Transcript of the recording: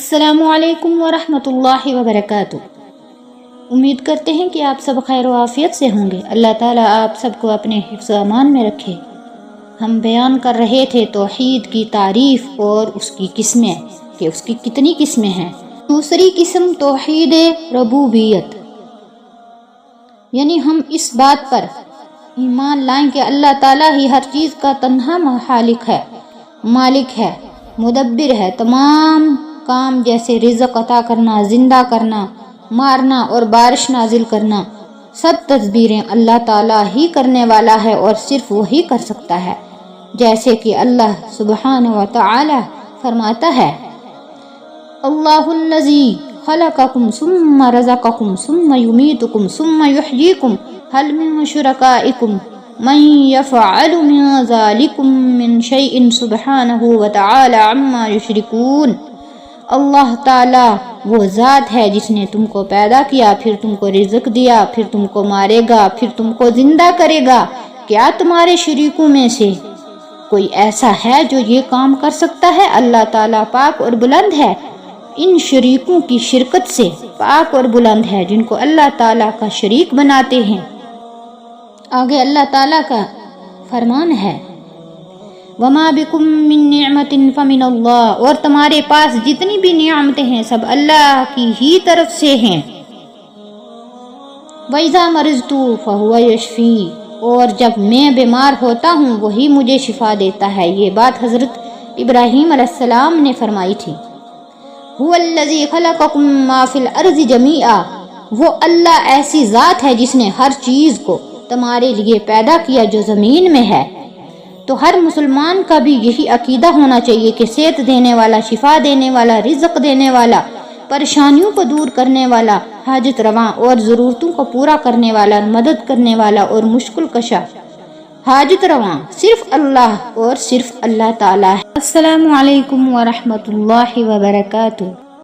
السلام علیکم ورحمۃ اللہ وبرکاتہ۔ امید کرتے ہیں کہ آپ سب خیر و عافیت سے ہوں گے۔ اللہ تعالیٰ آپ سب کو اپنے حفظ و امان میں رکھے۔ ہم بیان کر رہے تھے توحید کی تعریف اور اس کی قسمیں کہ اس کی کتنی قسمیں ہیں۔ دوسری قسم توحید ربوبیت، یعنی ہم اس بات پر ایمان لائیں کہ اللہ تعالیٰ ہی ہر چیز کا تنہا خالق ہے، مالک ہے، مدبر ہے۔ تمام کام جیسے رزق عطا کرنا، زندہ کرنا، مارنا اور بارش نازل کرنا، سب تدبیریں اللہ تعالیٰ ہی کرنے والا ہے اور صرف وہی کر سکتا ہے۔ جیسے کہ اللہ سبحانہ و تعالی فرماتا ہے، اللہ الذی خلقکم ثم رزقکم ثم یمیتکم ثم یحییکم هل من شرکائکم من یفعل من ذالکم من شیء سبحانہ و تعالی عما یشرکون۔ اللہ تعالیٰ وہ ذات ہے جس نے تم کو پیدا کیا، پھر تم کو رزق دیا، پھر تم کو مارے گا، پھر تم کو زندہ کرے گا۔ کیا تمہارے شریکوں میں سے کوئی ایسا ہے جو یہ کام کر سکتا ہے؟ اللہ تعالیٰ پاک اور بلند ہے، ان شریکوں کی شرکت سے پاک اور بلند ہے جن کو اللہ تعالیٰ کا شریک بناتے ہیں۔ آگے اللہ تعالیٰ کا فرمان ہے، وَمَا بِكُم مِّن نِّعْمَةٍ فَمِنَ اللَّهِ، اور تمہارے پاس جتنی بھی نعمتیں ہیں سب اللہ کی ہی طرف سے ہیں۔ وَإِذَا مَرِضْتُ فَهُوَ يَشْفِينِ، اور جب میں بیمار ہوتا ہوں وہی مجھے شفا دیتا ہے۔ یہ بات حضرت ابراہیم علیہ السلام نے فرمائی تھی۔ هُوَ الَّذِي خَلَقَكُم مَّا فِي الْأَرْضِ جَمِيعًا، وہ اللہ ایسی ذات ہے جس نے ہر چیز کو تمہارے لیے پیدا کیا جو زمین میں ہے۔ تو ہر مسلمان کا بھی یہی عقیدہ ہونا چاہیے کہ صحت دینے والا، شفا دینے والا، رزق دینے والا، پریشانیوں کو دور کرنے والا، حاجت رواں اور ضرورتوں کو پورا کرنے والا، مدد کرنے والا اور مشکل کشا، حاجت رواں صرف اللہ اور صرف اللہ تعالیٰ ہے۔ السلام علیکم ورحمۃ اللہ وبرکاتہ۔